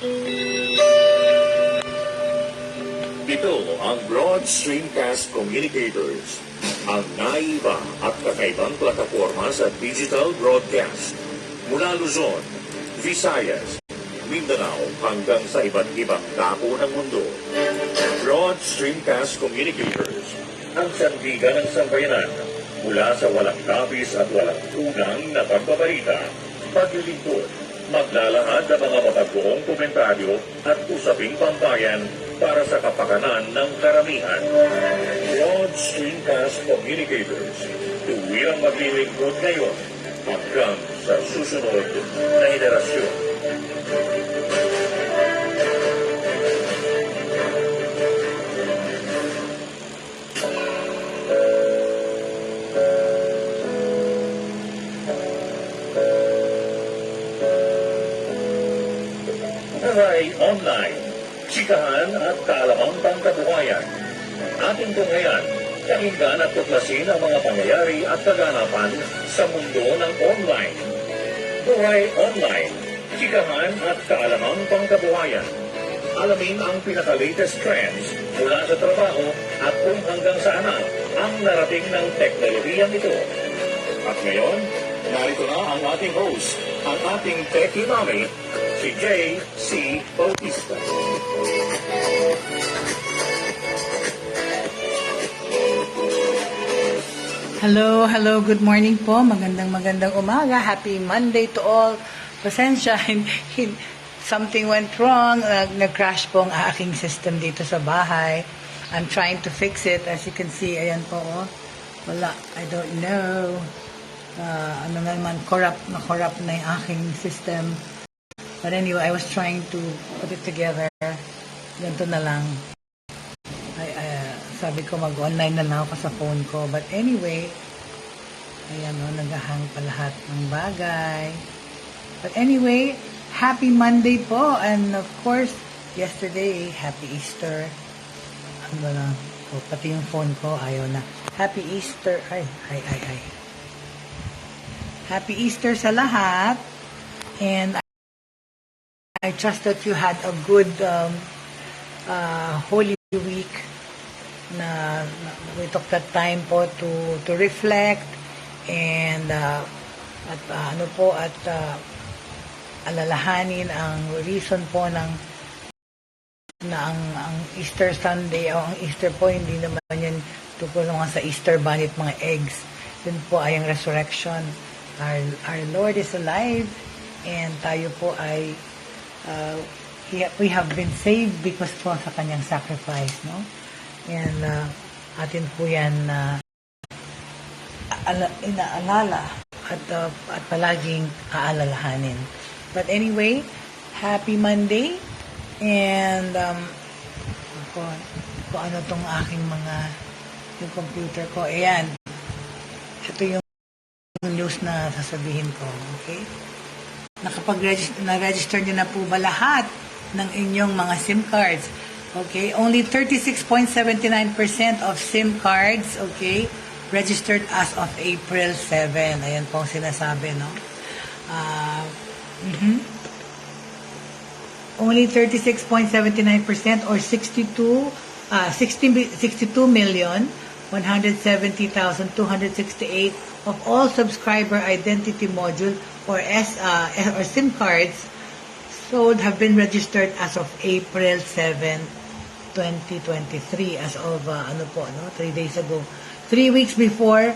Ito ang Broad Stream Cast Communicators, ang naiba at kakaibang plataforma sa digital broadcast mula Luzon, Visayas, Mindanao hanggang sa iba't ibang dako ng mundo. Broad Stream Cast Communicators, ang sandigan ng sambayanan mula sa walang kapis at walang unang na pagbabalita, paglilingkod, maglalahad ng mga matagpuong komentaryo at usaping pambayan para sa kapakanan ng karamihan. Broad Stream Cast Communicators, tuwirang maglilingkod ngayon hanggang sa susunod na henerasyon. Buhay Online, Chikahan at kaalamang pangkabuhayan. Ating tunghayan, pakinggan at tuklasin ang mga pangyayari at kaganapan sa mundo ng online. Buhay Online, Chikahan at kaalamang pangkabuhayan. Alamin ang pinaka-latest trends mula sa trabaho at kung hanggang saan ang narating ng teknolohiyang ito. At ngayon, narito na ang ating host, ang ating Techiemommy Jaye C. Bautista. Hello, good morning po. Magandang umaga. Happy Monday to all. Pasensya, something went wrong. Nag-crash po ang aking system dito sa bahay. I'm trying to fix it. As you can see, ayan po. Oh. Wala, I don't know. Ano naman, corrupt na yung aking system. But anyway, I was trying to put it together. Ganito na lang. Sabi ko mag-online na lang ako sa phone ko. But anyway, ayan o, nag-hang pa lahat ng bagay. But anyway, happy Monday po. And of course, yesterday, happy Easter. Ano na, pati yung phone ko, ayaw na. Happy Easter. Ay. Happy Easter sa lahat. And I trust that you had a good Holy Week na we took that time po to reflect and alalahanin ang reason po ang Easter Sunday o ang Easter po hindi naman yan tungkol naman sa Easter bunny at mga eggs. Yun po ay ang resurrection. Our Lord is alive and tayo po ay we have been saved because po sa kanyang sacrifice, no? And atin po yan inaalala at palaging aalalahanin. But anyway, happy Monday and kung ano tong aking yung computer ko, ayan. Ito yung news na sasabihin ko, okay? Na-register nyo na po ba lahat ng inyong mga SIM cards? Okay, only 36.79% of SIM cards, okay, registered as of April 7. Ayan po ang sinasabi, no? Only 36.79% or 62,170,268 of all subscriber identity module or SIM cards sold have been registered as of April 7, 2023 as of 3 days ago, 3 weeks before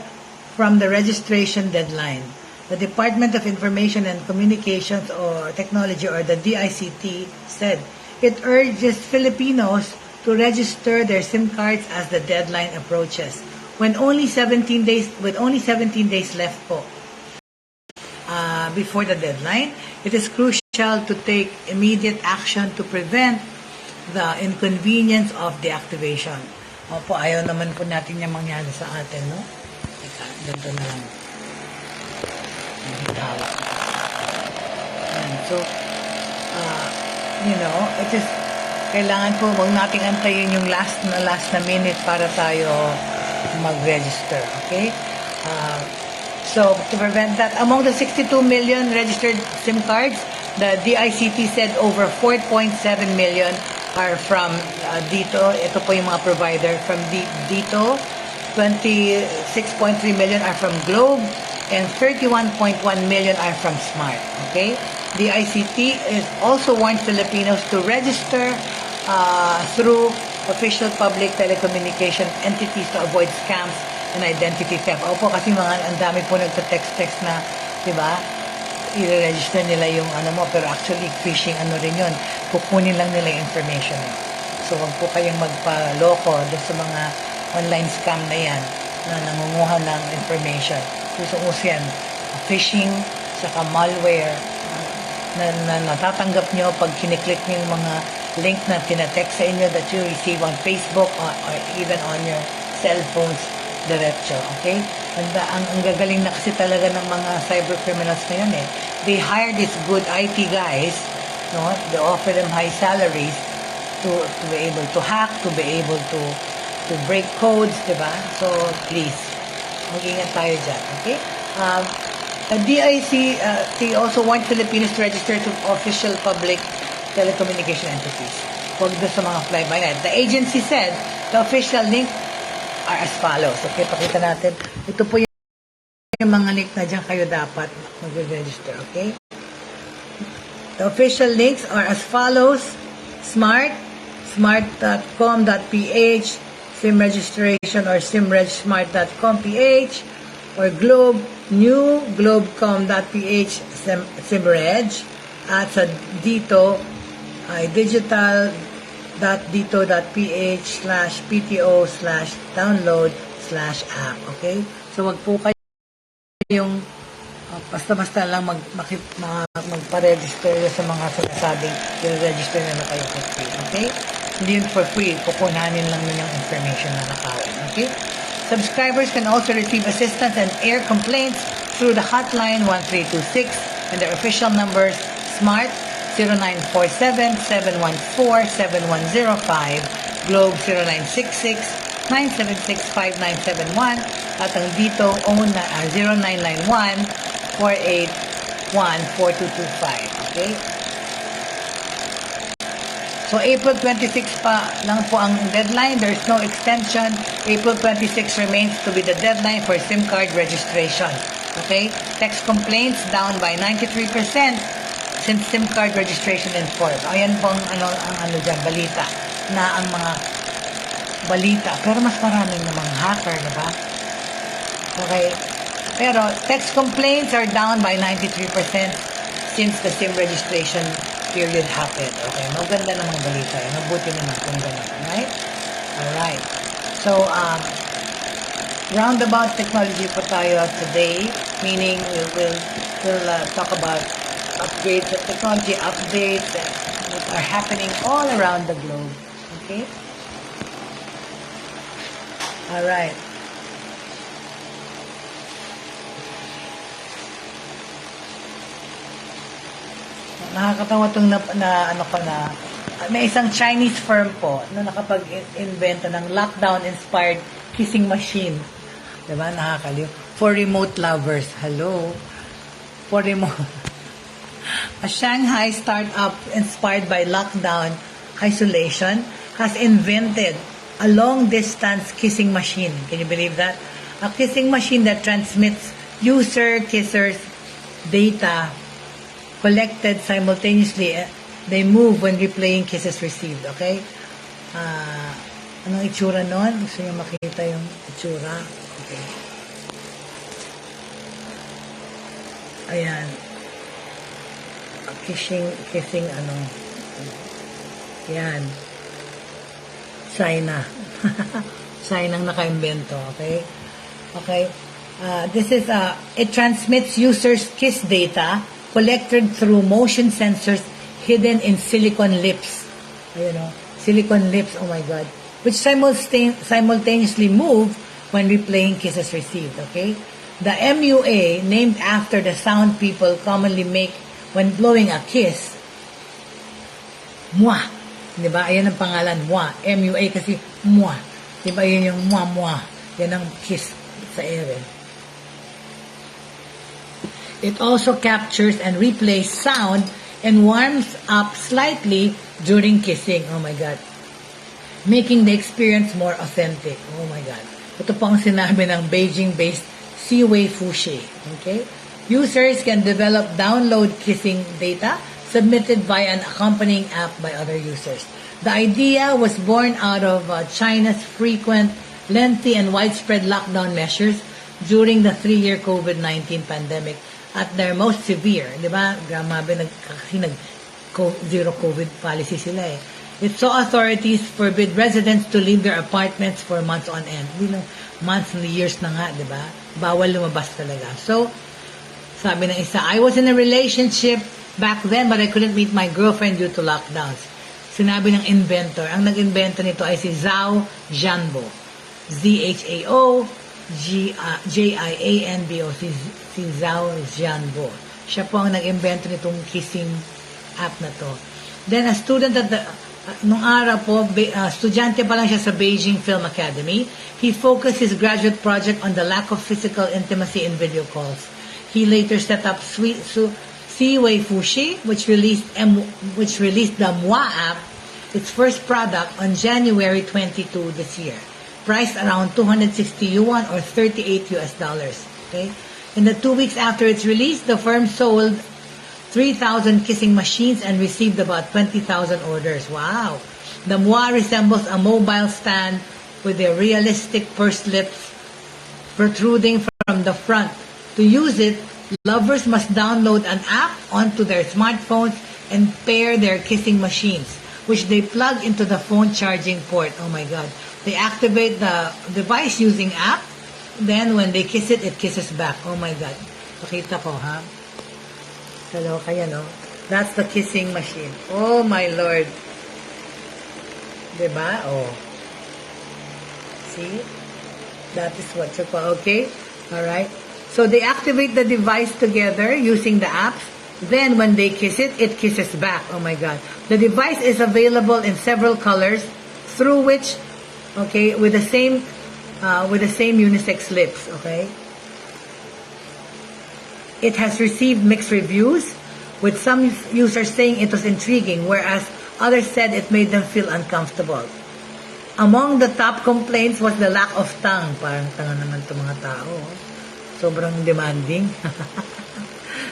from the registration deadline. The Department of Information and Communications or Technology or the DICT said it urges Filipinos to register their SIM cards as the deadline approaches. With only 17 days left po before the deadline, it is crucial to take immediate action to prevent the inconvenience of deactivation. Opo, ayaw naman po natin yung mangyari sa atin, no? Teka, ganito na lang. So, it is, kailangan po, huwag nating antayin yung last na minute para tayo mag-register, okay? So, to prevent that, among the 62 million registered SIM cards, The DICT said over 4.7 million are from dito. Ito po yung mga provider from dito. 26.3 million are from Globe and 31.1 million are from Smart. Okay? The ICT is also warns Filipinos to register through official public telecommunication entities to avoid scams and identity theft. Opo, kasi ang dami po nagta-text na, di ba? I-register nila yung pero actually phishing rin yun. Kukunin lang nila yung information. So, wag po kayong magpaloko doon sa mga online scam na yan na nangunguha ng information. Uso-uso yan. Phishing, saka malware na natatanggap nyo pag kiniklik nyo yung mga link na tinatext sa inyo that you receive on Facebook or even on your cell phones diretso. Okay? Ang gagaling na kasi talaga ng mga cyber criminals ngayon eh. They hire these good IT guys, no? They offer them high salaries to be able to hack, to be able to break codes, diba? So, please, mag-ingat tayo dyan, okay? DICT also wants Filipinos to register to official public telecommunication entities. Huwag doon sa mga fly-by-night. The agency said the official link are as follows. Okay, pakita natin. Ito po yung mga link na dyan kayo dapat mag-register, okay? The official links are as follows. smart.com.ph, SIM registration or simregsmart.com.ph, or Globe, new globecom.ph, simreg, at sa dito ay digital.pto.ph/pto/download/app. Okay? So, wag po kayong basta-basta lang magpa-register sa mga sinasabing i-register na kayo for free. Okay? Hindi yun for free. Kukunanin lang yun yung information na nakawin. Okay? Subscribers can also receive assistance and air complaints through the hotline 1326 and their official numbers Smart 0947-714-7105, Globe 0966-976-5971, at ang dito own na 0991-481-4225. Okay? So, April 26 pa lang po ang deadline. There's no extension. April 26 remains to be the deadline for SIM card registration. Okay? Text complaints down by 93% since SIM card registration enforced. Ayan po ang dyan, balita. Na ang mga balita. Pero mas maraming namang hacker, diba? Okay? Pero text complaints are down by 93% since the SIM registration period happened. Okay, maganda namang balita. Mabuti naman kung gano'n. Right? Alright. So, roundabout technology po tayo today, meaning we'll talk about upgrades of technology, updates that are happening all around the globe. Okay? Alright. Nakakatawa itong may isang Chinese firm po na nakapag-invento ng lockdown-inspired kissing machine. Diba? Nakakaliw. For remote lovers. Hello? For remote. A Shanghai startup inspired by lockdown isolation has invented a long-distance kissing machine. Can you believe that? A kissing machine that transmits user-kissers data collected simultaneously. They move when replaying kisses received. Okay? Anong itsura nun? Gusto nyo makita yung itsura? Okay. Ayan. Kissing Yan. China. China ang naka-invento. Okay? Okay. This is, it transmits users' kiss data collected through motion sensors hidden in silicone lips. Silicone lips, oh my God. Which simultaneously move when replaying kisses received, okay? The MUA, named after the sound people commonly make when blowing a kiss, mwah. Diba? Ayan ang pangalan, mwah. MUA kasi mwah. Diba? Yun yung mwah, mwah. Yan ang kiss sa ere. It also captures and replays sound and warms up slightly during kissing. Oh my God. Making the experience more authentic. Oh my God. Ito po ang sinabi ng Beijing-based Siwei Fushi. Okay? Users can develop download kissing data submitted by an accompanying app by other users. The idea was born out of China's frequent, lengthy, and widespread lockdown measures during the 3-year COVID-19 pandemic at their most severe. Di ba? Grabe, kasi zero COVID policy sila eh. It saw authorities forbid residents to leave their apartments for months on end. Hindi lang months and years na nga, di ba? Bawal lumabas talaga. So, sabi ng isa, I was in a relationship back then but I couldn't meet my girlfriend due to lockdowns. Sinabi ng inventor, ang nag-invento nito ay si Zhao Jianbo. Z-H-A-O Jianbo, si Zhao Jianbo. Siya po ang nag-invento nitong kissing app na to. Then a student at nung araw po, estudyante pa lang siya sa Beijing Film Academy. He focused his graduate project on the lack of physical intimacy in video calls. He later set up Siwei Fushi, which released the Moi app, its first product, on January 22 this year. Priced around 260 yuan or $38. Okay? In the 2 weeks after its release, the firm sold 3,000 kissing machines and received about 20,000 orders. Wow! The Moi resembles a mobile stand with their realistic pursed lips protruding from the front. To use it, lovers must download an app onto their smartphones and pair their kissing machines, which they plug into the phone charging port. Oh my God. They activate the device using app. Then when they kiss it, it kisses back. Oh my God. Pakita ko, ha? Hello, kaya no? That's the kissing machine. Oh my Lord. Diba? Oh. See? That is what you call, okay? Alright. So they activate the device together using the apps. Then when they kiss it, it kisses back. Oh my God. The device is available in several colors through which, okay, with the same unisex lips, okay? It has received mixed reviews, with some users saying it was intriguing, whereas others said it made them feel uncomfortable. Among the top complaints was the lack of tongue. Parang tanga naman itong mga tao. Sobrang demanding.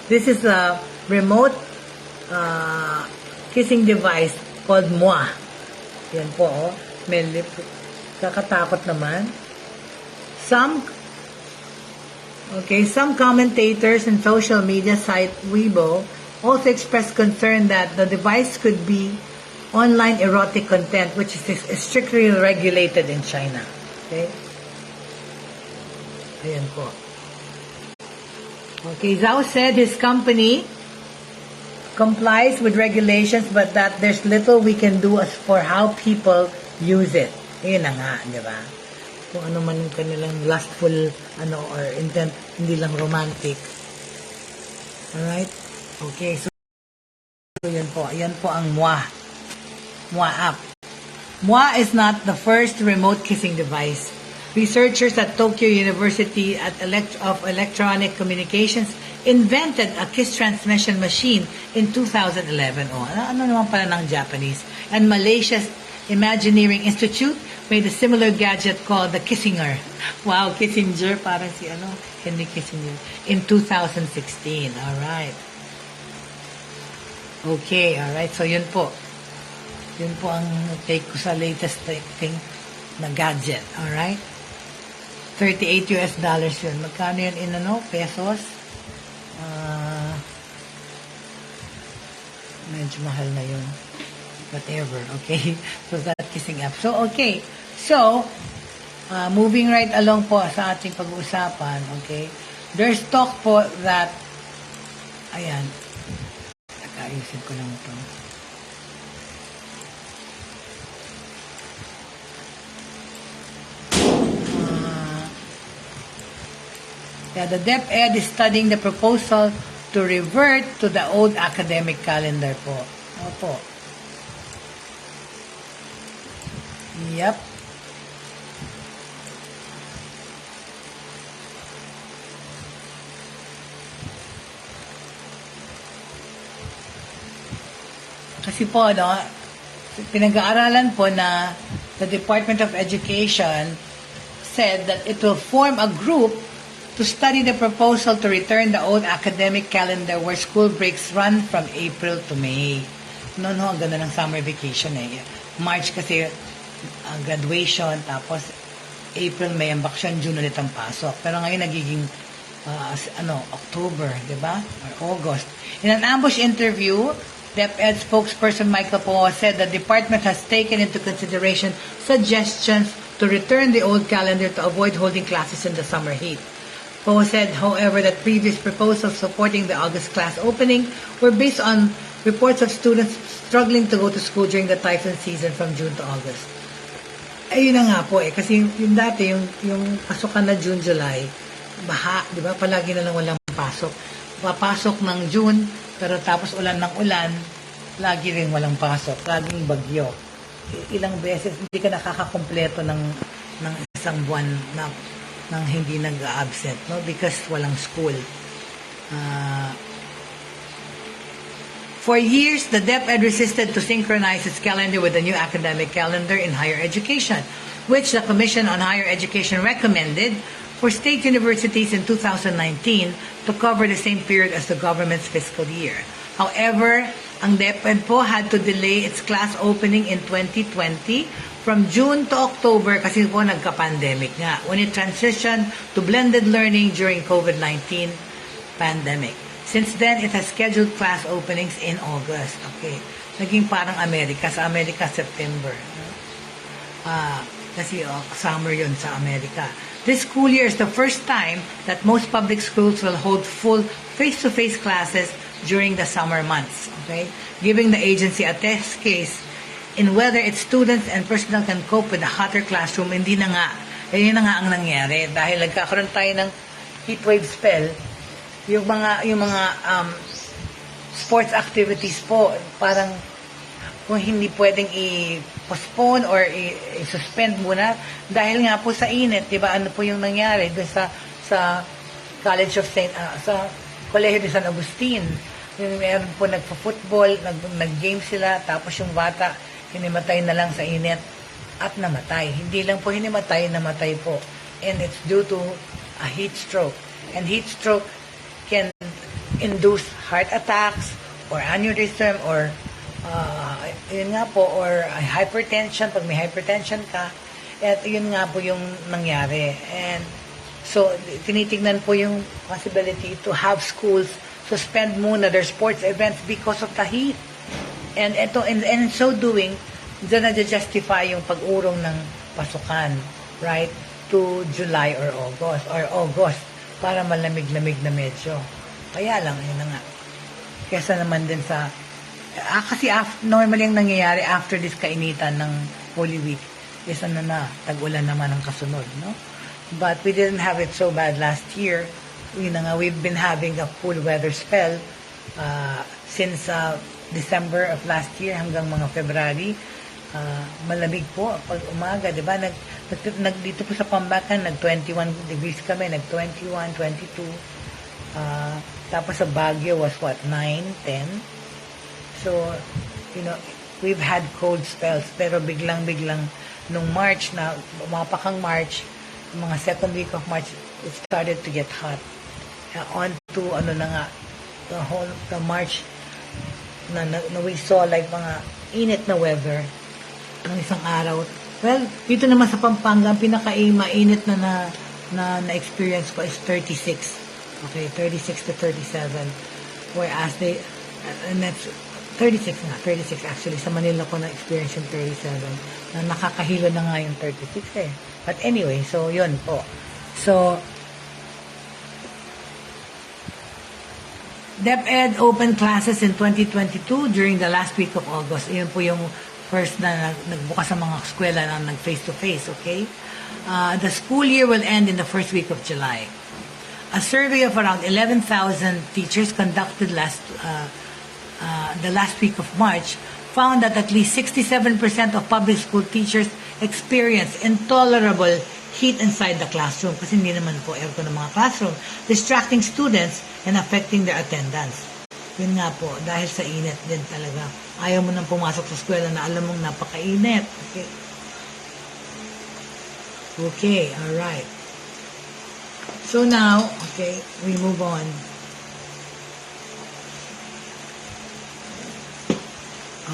This is a remote kissing device called Moi. Yan po, oh. May lip. Kakatakot naman. Some commentators and social media site Weibo also expressed concern that the device could be online erotic content, which is strictly regulated in China. Okay? Ayan po. Okay, Zhao said his company complies with regulations but that there's little we can do as for how people use it. Yun na nga, di ba? Kung ano man yung kanilang lustful, or intent, hindi lang romantic. Alright? Okay, so yan po. Yan po ang Moi app. Moi is not the first remote kissing device. Researchers at Tokyo University of Electronic Communications invented a kiss transmission machine in 2011. Oh, ano naman pala ng Japanese? And Malaysia's Imagineering Institute made a similar gadget called the Kissinger. Wow, Kissinger, parang si Henry Kissinger. In 2016. Alright. Okay, alright. So, yun po. Yun po ang take ko sa latest thing na gadget. Alright? $38 yun. Magkano yun in pesos? Medyo mahal na yun. Whatever, okay? So, that kissing app. So, okay. So, moving right along po sa ating pag-uusapan, okay? There's talk po that, ayan, nakaisip ko lang ito. The DepEd is studying the proposal to revert to the old academic calendar po. Opo. Yep. Kasi po, no, pinag-aaralan po na the Department of Education said that it will form a group to study the proposal to return the old academic calendar where school breaks run from April to May. No, ang ganda ng summer vacation eh. March kasi graduation, tapos April, May ang bakasyon, June ulit ang pasok. Pero ngayon nagiging October, di ba? Or August. In an ambush interview, DepEd spokesperson Michael Poe said the department has taken into consideration suggestions to return the old calendar to avoid holding classes in the summer heat. Poe said, however, that previous proposals supporting the August class opening were based on reports of students struggling to go to school during the typhoon season from June to August. Ayun na nga po kasi yung dati, yung pasukan na June, July, baha, di ba? Palagi na lang walang pasok. Papasok ng June, pero tapos ulan ng ulan, lagi rin walang pasok, laging bagyo. Ilang beses, hindi ka nakakakompleto ng isang buwan nang hindi nag-absent, no? Because walang school. For years, the DepEd resisted to synchronize its calendar with the new academic calendar in higher education, which the Commission on Higher Education recommended for state universities in 2019 to cover the same period as the government's fiscal year. However, ang DepEd po had to delay its class opening in 2020 from June to October kasi po nagka-pandemic nga when it transitioned to blended learning during COVID-19 pandemic. Since then, it has scheduled class openings in August. Okay. Naging parang Amerika. Sa Amerika, September. Kasi summer yun sa Amerika. This school year is the first time that most public schools will hold full face-to-face classes during the summer months. Okay? Giving the agency a test case in whether its students and personnel can cope with the hotter classroom. Hindi na nga. Yun na nga ang nangyari. Dahil nagkakaroon tayo ng heatwave spell, yung mga sports activities po, parang kung hindi pwedeng i-postpone or i-suspend muna dahil nga po sa init, 'di ba? Ano po yung nangyari doon sa College of sa Kolehiyo de San Agustin. Yung meron po nagpo-football, nag-game sila, tapos yung bata hinimatay na lang sa init at namatay. Hindi lang po hinimatay, namatay po. And it's due to a heat stroke. And heat stroke can induce heart attacks or aneurysm or yun nga po, or hypertension pag may hypertension ka. At yun nga po yung nangyari. And so tinitingnan po yung possibility to have schools suspend muna their sports events because of the heat. And in so doing, dyan na-justify yung pag-urong ng pasukan, right, to July or August, para malamig-lamig na medyo. Kaya lang, yun na nga. Kesa naman din sa, kasi normally ang nangyayari after this kainitan ng Holy Week, is tag-ulan naman ang kasunod, no? But we didn't have it so bad last year. Yun na nga, we've been having a cool weather spell since December of last year hanggang mga February. Malamig po pag umaga, di ba? Dito po sa Pambacan, nag-21 degrees kami, nag-21, 22. Tapos sa Baguio was 9, 10. So, we've had cold spells, pero biglang nung March, na umapakang March, mga second week of March, it started to get hot. On to, the March, na we saw like mga init na weather ng isang araw. Well, dito naman sa Pampanga, ang pinaka-mainit na experience ko is 36. Okay, 36 to 37. Whereas and that's 36 actually. Sa Manila ko na-experience yung 37. Na nakakahilo na nga yung 36 eh. But anyway, so yun po. So, DepEd opened classes in 2022 during the last week of August. Iyon po yung first na nagbukas ang mga eskwela na nag-face-to-face, okay? The school year will end in the first week of July. A survey of around 11,000 teachers conducted the last week of March found that at least 67% of public school teachers experience intolerable heat inside the classroom kasi hindi naman po aircon ng mga classroom, distracting students and affecting their attendance. Yun nga po, dahil sa init din talaga. Ayaw mo nang pumasok sa eskwela na alam mong napakainit. Okay. Okay, alright. So now, okay, we move on.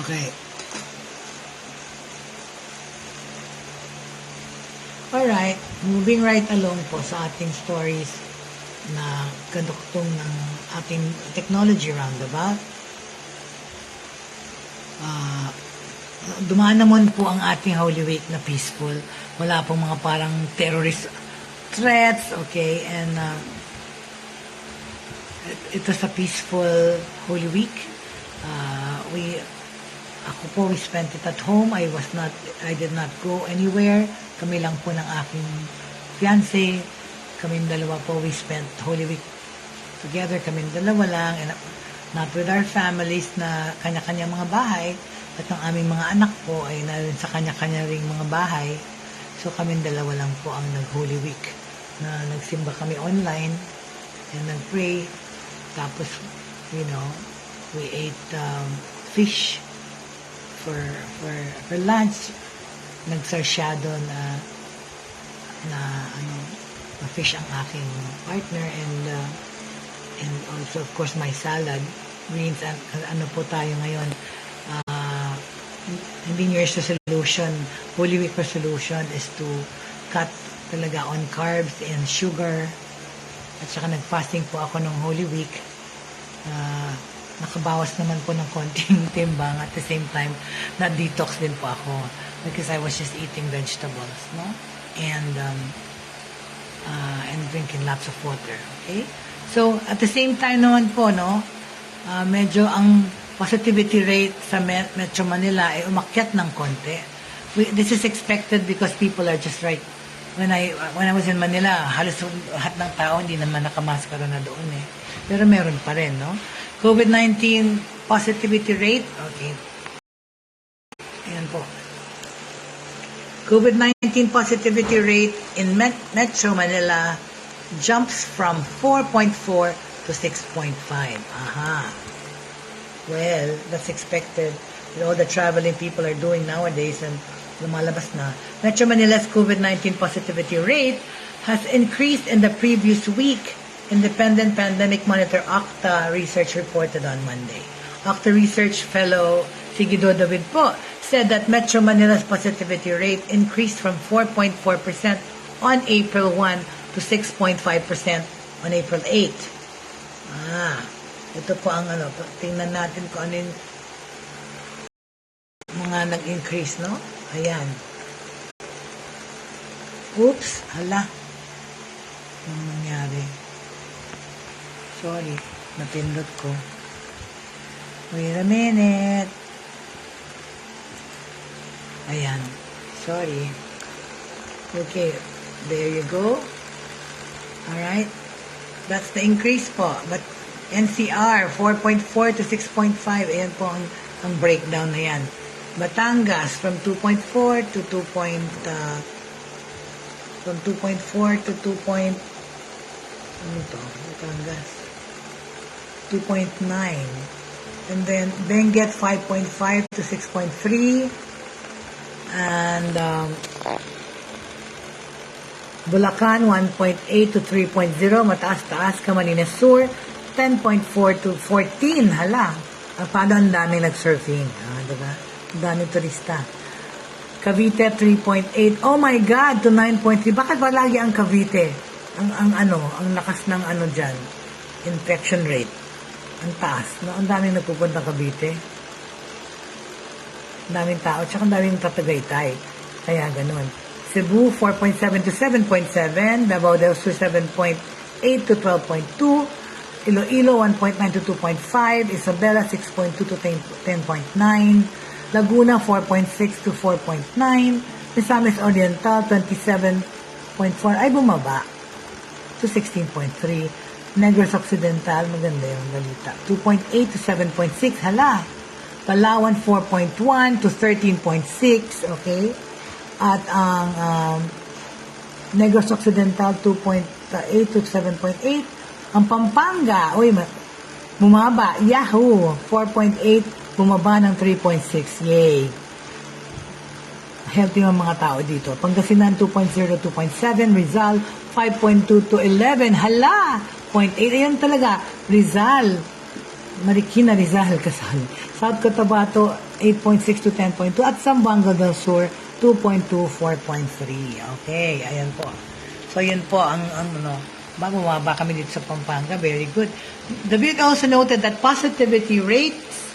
Okay. Alright, moving right along po sa ating stories na kaduktong ng ating technology roundabout. Dumaan naman po ang ating Holy Week na peaceful. Wala pong mga parang terrorist threats, okay? And it was a peaceful Holy Week. We spent it at home. I did not go anywhere. Kami lang po ng aking fiancé. Kaming dalawa po, we spent Holy Week together. Kaming dalawa lang, and not with our families na kanya-kanya mga bahay. At ang aming mga anak po ay narin sa kanya-kanya ring mga bahay. So kaming dalawa lang po ang nag-Holy Week na nagsimba kami online and nag-pray. Tapos, we ate fish for lunch. Nagsarsyado na fish ang aking partner, and also of course my salad, greens, and ano po tayo ngayon, hindi New Year's resolution, Holy Week resolution is to cut talaga on carbs and sugar, at saka nag-fasting po ako ng Holy Week. Nakabawas naman po ng konting timbang, at the same time na-detox din po ako because I was just eating vegetables, no? And drinking lots of water, okay? So, at the same time naman po, no, medyo ang positivity rate sa Metro Manila ay umakyat ng konti. This is expected because people are just right. When I was in Manila, halos lahat ng tao hindi naman nakamaskara na doon eh. Pero meron pa rin, no? COVID-19 positivity rate, okay. Ayan po. COVID-19 positivity rate in Metro Manila jumps from 4.4 to 6.5. Aha. Well, that's expected. With all the traveling people are doing nowadays and lumalabas na. Metro Manila's COVID-19 positivity rate has increased in the previous week. Independent Pandemic Monitor Octa research reported on Monday. Octa research fellow Sigido David po said that Metro Manila's positivity rate increased from 4.4% on April 1 to 6.5% on April 8. Ito po ang tingnan natin kung ano yung mga nag-increase, no? Ayan. Oops, hala. Anong nangyari? Sorry, napindot ko. Wait a minute. Ayan. Sorry. Okay, there you go. Alright. That's the increase po. But NCR, 4.4 to 6.5. Ayan po ang breakdown na yan. Batangas, from 2.4 to 2. From 2.4 to 2. Ano to? Batangas. 2.9. And then, Benguet, 5.5 to 6.3. And, Bulacan, 1.8 to 3.0. Mataas-taas. Camarines Sur, 10.4 to 14. Hala. Paano ang daming nag-surfing? Diba? Ang daming turista. Cavite, 3.8. Oh my God! To 9.3. Bakit ba lagi ang Cavite? Ang lakas ng dyan. Infection rate. Ang taas. No? Ang daming nagpupunta Cavite. Ang daming tao. Tsaka ang daming tatagaytay. Kaya ganun. Cebu, 4.7 to 7.7. Davao del Sur, 7.8 to 12.2. Iloilo, 1.9 to 2.5. Isabela, 6.2 to 10.9. Laguna, 4.6 to 4.9. Misamis Oriental, 27.4. Ay, bumaba to 16.3. Negros Occidental, maganda yung balita. 2.8 to 7.6. Hala. Palawan, 4.1 to 13.6. Okay. At ang Negros Occidental, 2.8 to 7.8. Ang Pampanga, Bumaba. Yahoo! 4.8. Bumaba ng 3.6. Yay! Healthy ang mga tao dito. Pangasinan 2.0, 2.7. Rizal 5.2 to 11. Hala! 0.8. Ayan talaga. Rizal. Marikina, Rizal, Kasal. South Cotabato 8.6 to 10.2. At Zamboanga del Sur 2.2, 4.3. Okay, ayan po. So, yun po ang bumaba kami dito sa Pampanga. Very good. The Bureau also noted that positivity rates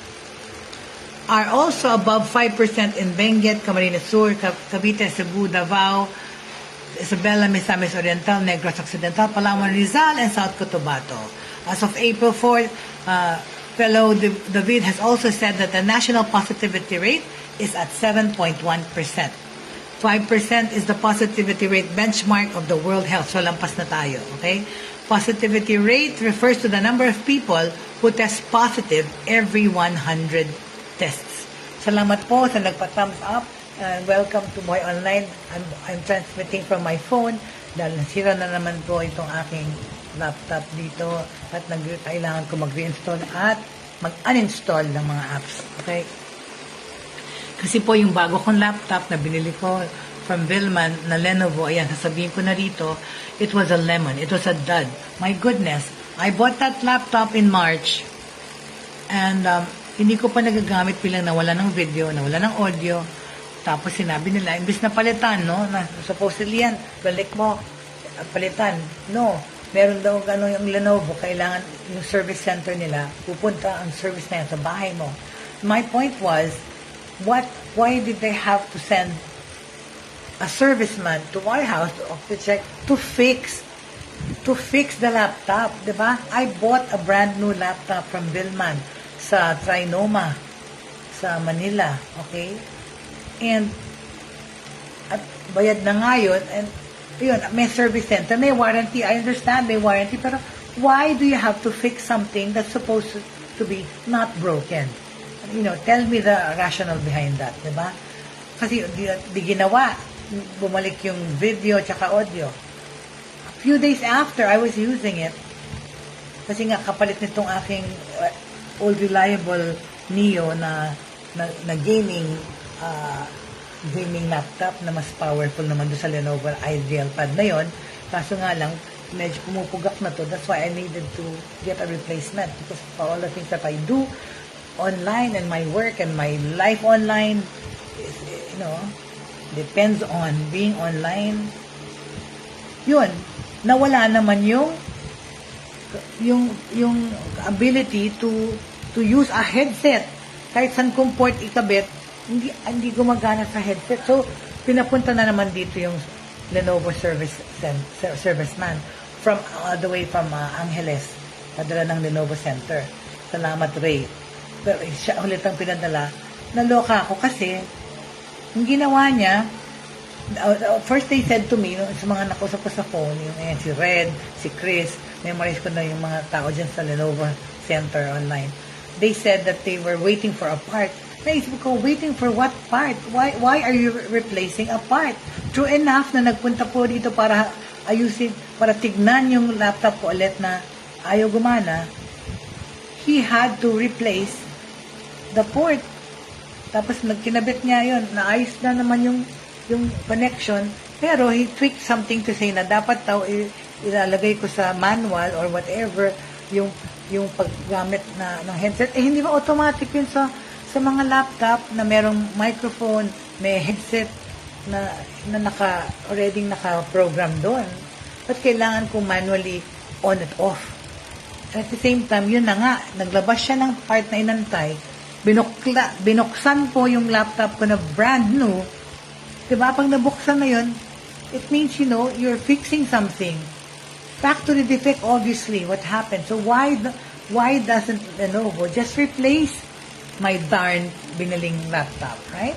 are also above 5% in Benguet, Camarines Sur, Cavite, Cebu, Davao, Isabela, Misamis Oriental, Negros Occidental, Palawan, Rizal, and South Cotabato. As of April 4th, Fellow David has also said that the national positivity rate is at 7.1%. 5% is the positivity rate benchmark of the World Health. So, lampas na tayo, okay? Positivity rate refers to the number of people who test positive every 100 tests. Salamat po sa nagpa-thumbs up. Welcome to Buhay Online. I'm transmitting from my phone dahil nasira na naman po itong aking laptop dito at kailangan ko mag-reinstall at mag-uninstall ng mga apps. Okay? Kasi po yung bago kong laptop na binili ko from Vilman na Lenovo, ayan, sasabihin ko na rito, it was a lemon. It was a dud. My goodness, I bought that laptop in March and hindi ko pa nagagamit bilang nawala ng video, nawala ng audio. Tapos sinabi nila, imbis na palitan, no? Na, supposedly yan, balik mo, palitan. No, meron daw yung Lenovo, kailangan yung service center nila, pupunta ang service na yan sa bahay mo. My point was, why did they have to send a serviceman to our house to check to fix the laptop, diba? I bought a brand new laptop from Vilman sa Trinoma sa Manila, okay? And at bayad na nga yun, and yun, may service center, may warranty. I understand may warranty, pero why do you have to fix something that's supposed to be not broken? Tell me the rationale behind that, di ba? Kasi di ginawa, bumalik yung video tsaka audio. A few days after I was using it, kasi nga kapalit nitong aking old reliable Neo na gaming laptop na mas powerful naman doon sa Lenovo Ideal Pad na yon. Kaso nga lang, medyo pumupugak na to. That's why I needed to get a replacement because for all the things that I do online and my work and my life online depends on being online. Yun, nawala naman yung ability to use a headset. Kahit saan kong port ikabit, hindi gumagana sa headset. So, pinapunta na naman dito yung Lenovo serviceman from the way from Angeles, padala ng Lenovo Center. Salamat, Ray. Pero siya ulit ang pinadala. Naloka ako kasi yung ginawa niya, first they said to me, sa mga nakusap ko sa phone, si Red, si Chris, memorize ko na yung mga tao dyan sa Lenovo Center online. They said that they were waiting for a part. Naisip ko, waiting for what part? Why are you replacing a part? True enough na nagpunta po dito para ayusin, para tignan yung laptop ko ulit na ayaw gumana. He had to replace the port. Tapos nagkinabit niya yun. Naayos na naman yung connection. Pero he tweaked something to say na dapat daw ilalagay ko sa manual or whatever yung paggamit ng headset. Hindi ba automatic yun sa mga laptop na merong microphone, may headset na already naka-program doon. But kailangan ko manually on and off. At the same time, yun na nga, naglabas siya ng part na inantay, binuksan po yung laptop ko na brand new. Diba? Pag nabuksan na yun, it means, you're fixing something. Factory defect, obviously, what happened? So why doesn't Lenovo just replace my darn binaling laptop, right?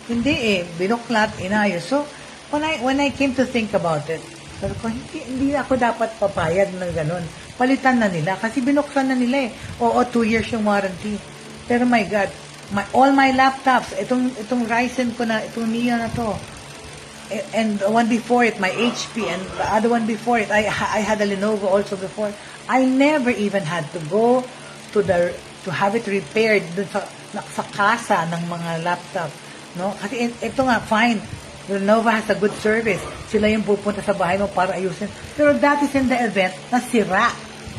Hindi binuklat, inayos. So, when I came to think about it, sabi ko, hindi ako dapat papayag ng ganun. Palitan na nila, kasi binuksan na nila Oo, 2 years yung warranty. Pero my God, all my laptops, itong Ryzen ko na, itong Neo na to, and the one before it, my HP, and the other one before it, I had a Lenovo also before. I never even had to go to have it repaired dun sa kasa ng mga laptop, no? Kasi ito nga, fine, Lenovo has a good service. Sila yung pupunta sa bahay mo para ayusin. Pero that is in the event na sira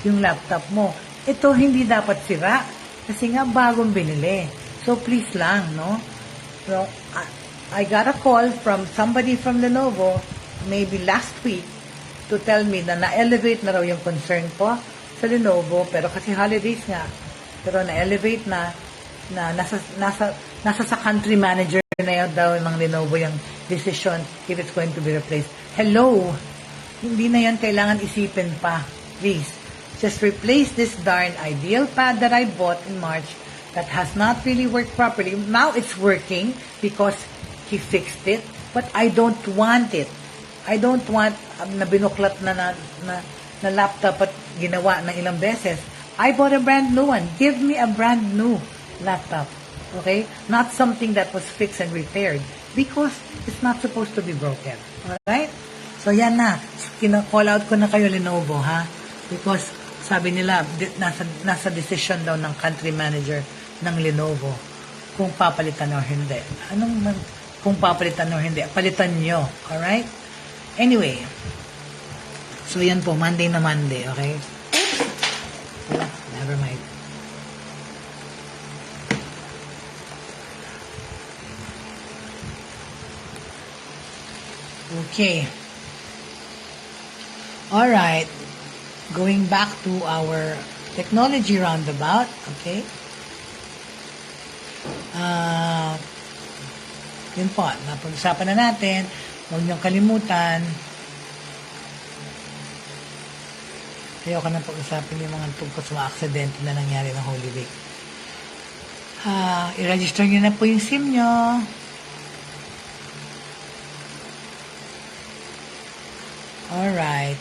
yung laptop mo. Ito hindi dapat sira kasi nga bagong binili. So please lang, no? So, I got a call from somebody from Lenovo maybe last week to tell me na na-elevate na raw yung concern ko sa Lenovo, pero kasi holidays nga, pero na-elevate na nasa sa country manager na yun daw ng Lenovo yung decision if it's going to be replaced. Hello! Hindi na yan kailangan isipin pa. Please, just replace this darn ideal pad that I bought in March that has not really worked properly. Now it's working because he fixed it, but I don't want it. I don't want na binuklat na laptop at ginawa ng ilang beses. I bought a brand new one. Give me a brand new laptop. Okay? Not something that was fixed and repaired because it's not supposed to be broken. Alright? So yan na. Kina-call out ko na kayo Lenovo, ha? Because sabi nila, nasa decision daw ng country manager ng Lenovo kung papalitan o hindi. Kung papalitan o hindi? Palitan nyo. Alright? Anyway. So yan po, Monday na Monday, okay? Oh, never mind. Okay. Alright. Going back to our technology roundabout. Okay. Yun po. Napag-usapan na natin. Huwag niyong kalimutan. Ayoko na pag-usapan yung mga tungkol sa mga aksidente na nangyari ng Holy Week. I-register niyo na po yung SIM niyo. Alright.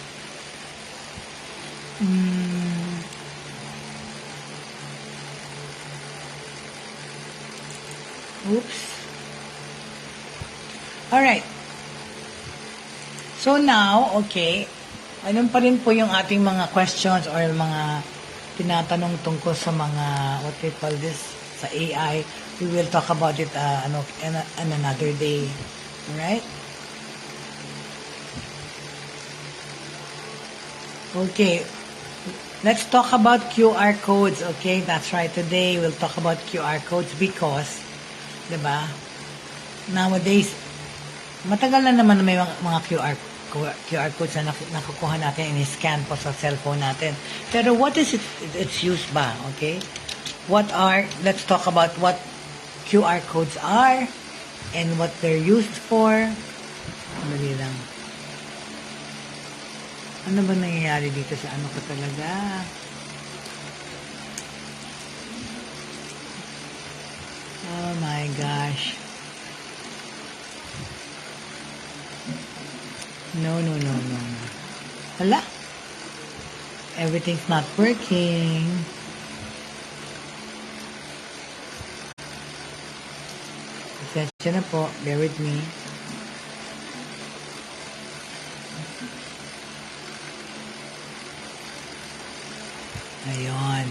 Oops. Alright. So now, okay, anong pa rin po yung ating mga questions or mga tinatanong tungkol sa mga, what we call this, sa AI. We will talk about it on another day. Alright? Okay, let's talk about QR codes. Okay, that's right. Today we'll talk about QR codes because, diba, nowadays, matagal na naman may mga QR codes na nakukuha natin and scan po sa cellphone natin. Pero what is its use ba? Okay, let's talk about what QR codes are and what they're used for. Dali lang. Ano ba nangyayari dito sa ano ko talaga? Oh my gosh. No. Hala? Everything's not working. Pasensya na po. Bear with me. Ayun.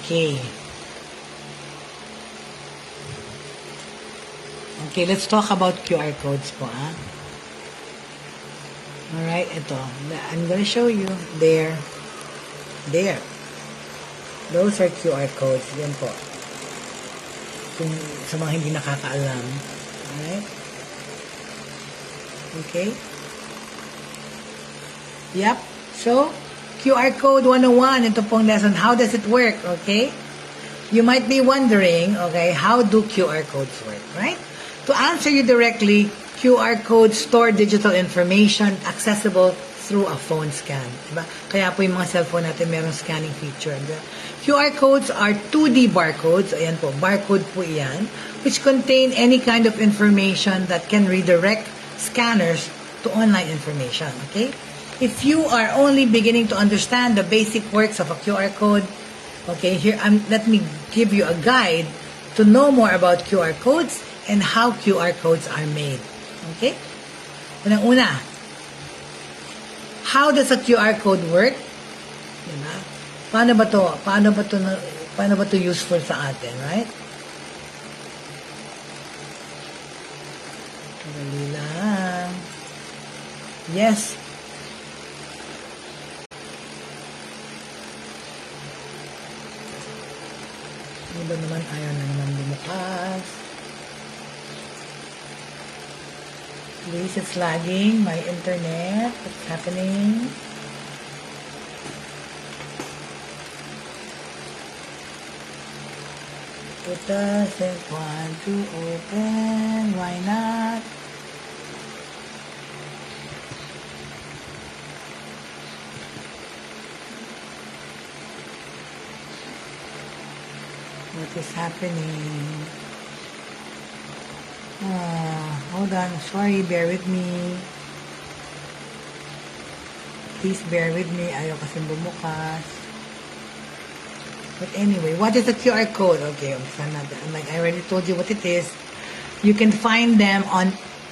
Okay. Okay, let's talk about QR codes po, ha? Alright, ito. I'm gonna show you. There. Those are QR codes. Yan po. Kung sa mga hindi nakakaalam. Alright? Okay? Yep. So, QR code 101, ito pong lesson. How does it work? Okay? You might be wondering, okay, how do QR codes work, right? To answer you directly, QR codes store digital information accessible through a phone scan. Diba? Kaya po yung mga cellphone natin merong scanning feature. Diba? QR codes are 2D barcodes. Ayan po, barcode po yan, which contain any kind of information that can redirect scanners to online information. Okay? If you are only beginning to understand the basic works of a QR code, okay, here, let me give you a guide to know more about QR codes and how QR codes are made. Okay? Unang-una, how does a QR code work? Diba? Paano ba to useful sa atin, right? Dali lang. Yes. Ano ba naman? Ayaw na naman bumukas. Please, it's lagging. My internet. What's happening? It doesn't want to open. Why not? What is happening? Hold on. Sorry, bear with me. Please bear with me. Ayaw kasi bumukas. But anyway, what is the QR code? Okay, like I already told you what it is. You can find them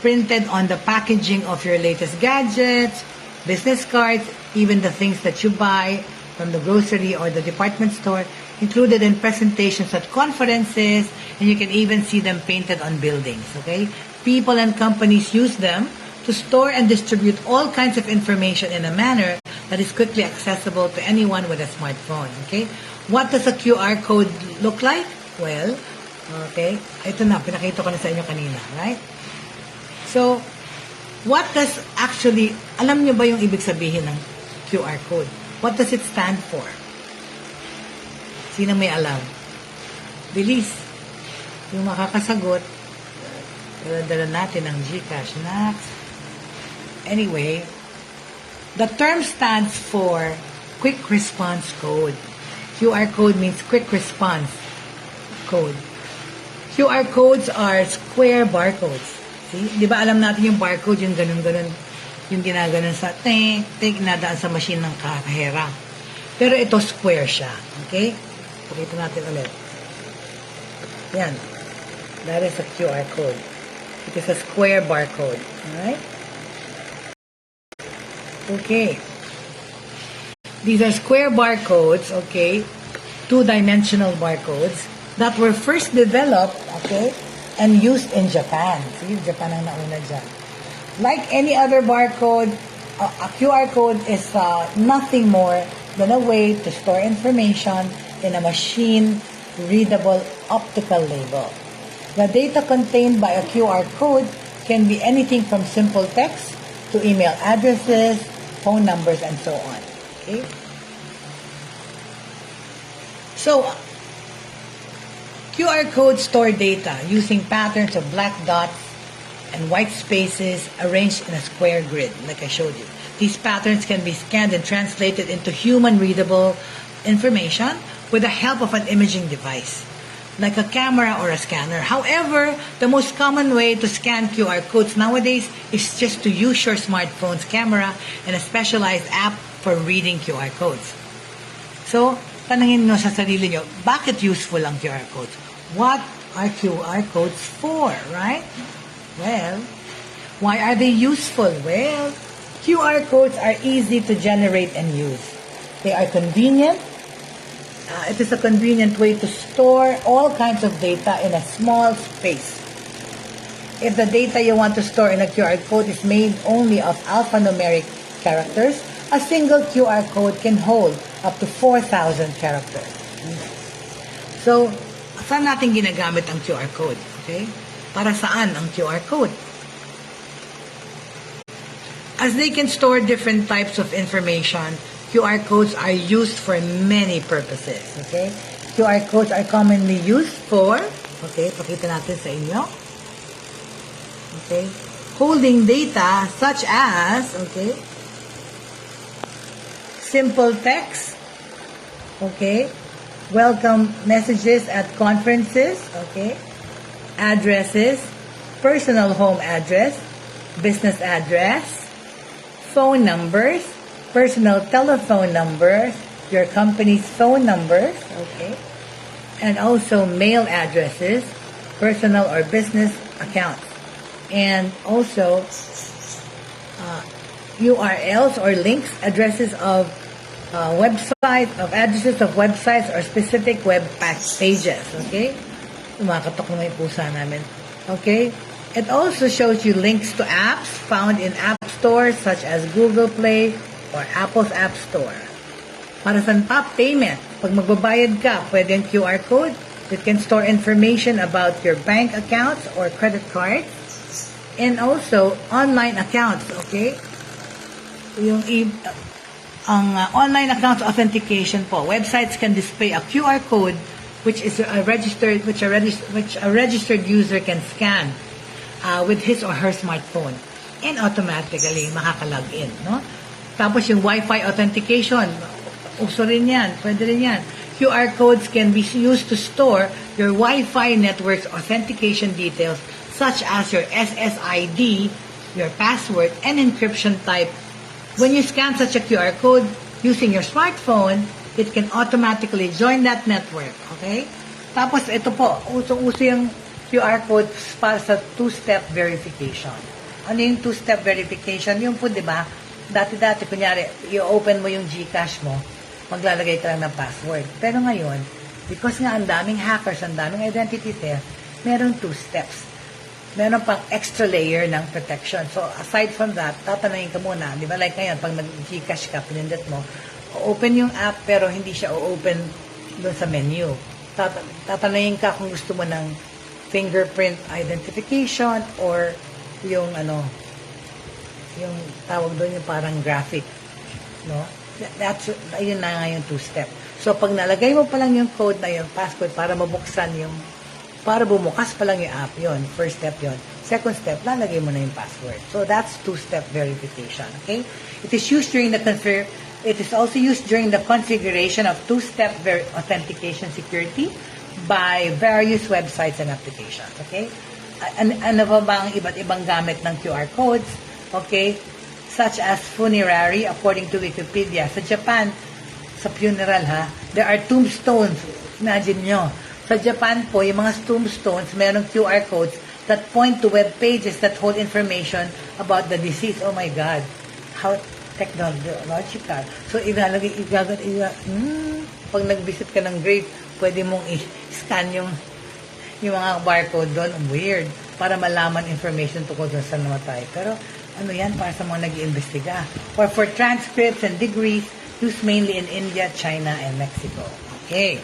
printed on the packaging of your latest gadgets, business cards, even the things that you buy from the grocery or the department store, included in presentations at conferences, and you can even see them painted on buildings, okay? People and companies use them to store and distribute all kinds of information in a manner that is quickly accessible to anyone with a smartphone, okay? What does a QR code look like? Well, okay, ito na, pinakita ko na sa inyo kanina, right? So, what does actually, alam niyo ba yung ibig sabihin ng QR code? What does it stand for? Sino may alam? Bilis. Yung makakasagot, dala natin ang GCash. Next. Anyway, the term stands for Quick Response Code. QR code means Quick Response Code. QR codes are square barcodes. See? Di ba alam natin yung barcode, yung ganun-ganun, yung ginaganon sa nadaan sa machine ng kahera. Pero ito square siya. Okay? Pakita natin ulit. Yan. That is a QR code. It is a square barcode. Alright? Okay. These are square barcodes, okay, two-dimensional barcodes that were first developed, okay, and used in Japan. See, Japan ang nauna dyan. Like any other barcode, a QR code is nothing more than a way to store information in a machine-readable optical label. The data contained by a QR code can be anything from simple text to email addresses, phone numbers, and so on. Okay? So, QR codes store data using patterns of black dots and white spaces arranged in a square grid, like I showed you. These patterns can be scanned and translated into human-readable information with the help of an imaging device, like a camera or a scanner. However, the most common way to scan QR codes nowadays is just to use your smartphone's camera and a specialized app for reading QR codes. So, tanungin nyo sa sarili nyo, bakit useful ang QR codes? What are QR codes for, right? Well, why are they useful? Well, QR codes are easy to generate and use. They are convenient. It is a convenient way to store all kinds of data in a small space. If the data you want to store in a QR code is made only of alphanumeric characters, a single QR code can hold up to 4,000 characters. So, saan natin ginagamit ang QR code? Okay? Para saan ang QR code? As they can store different types of information, QR codes are used for many purposes. Okay? QR codes are commonly used for, okay, pakita natin sa inyo. Okay? Holding data such as, okay, simple text, okay, welcome messages at conferences, okay, addresses, personal home address, business address, phone numbers, personal telephone numbers, your company's phone numbers, okay, and also mail addresses, personal or business accounts, and also URLs or links, addresses of addresses of websites or specific web pages. Okay? Kumakatok na yung pusa namin. Okay? It also shows you links to apps found in app stores such as Google Play or Apple's App Store. Para sa payment, pag magbabayad ka, pwede yung QR code. It can store information about your bank accounts or credit cards. And also, online accounts, okay? Online accounts authentication po. Websites can display a QR code which a registered user can scan with his or her smartphone and automatically makakalog in, no? Tapos yung Wi-Fi authentication, uso rin yan, pwede rin yan. QR codes can be used to store your Wi-Fi network's authentication details such as your SSID, your password, and encryption type. When you scan such a QR code using your smartphone, it can automatically join that network. Okay? Tapos ito po, uso-uso yung QR code para sa two-step verification. Ano yung two-step verification? Yung po, di ba, dati-dati, kunyari, i-open mo yung GCash mo, maglalagay ka lang ng password. Pero ngayon, because nga ang daming hackers, ang daming identity theft, meron two steps. Meron pang extra layer ng protection. So, aside from that, tatanayin ka muna. Di ba? Like ngayon, pag nag-Gcash ka, pinindot mo, open yung app, pero hindi siya o-open doon sa menu. Tatanayin ka kung gusto mo ng fingerprint identification or yung yung tawag doon yung parang graphic. No? Ayun na nga yung two-step. So, pag nalagay mo pa lang yung code na yung passcode para mabuksan yung para bumukas pa lang yung app, yon. First step yon. Second step, lalagay mo na yung password. So, that's two-step verification, okay? It is also used during the configuration of two-step authentication security by various websites and applications, okay? Ano pa bang iba't ibang gamit ng QR codes, okay? Such as funerary, according to Wikipedia. Sa Japan, sa funeral, there are tombstones. Imagine nyo. Sa Japan po, yung mga tombstones, mayroong QR codes that point to web pages that hold information about the deceased. Oh my God. How technological. So, pag nag-visit ka ng grave, pwede mong i-scan yung mga barcode doon. Weird. Para malaman information tungkol doon sa namatay. Pero, ano yan? Para sa mga nag-iimbestiga. Or for transcripts and degrees, used mainly in India, China, and Mexico. Okay.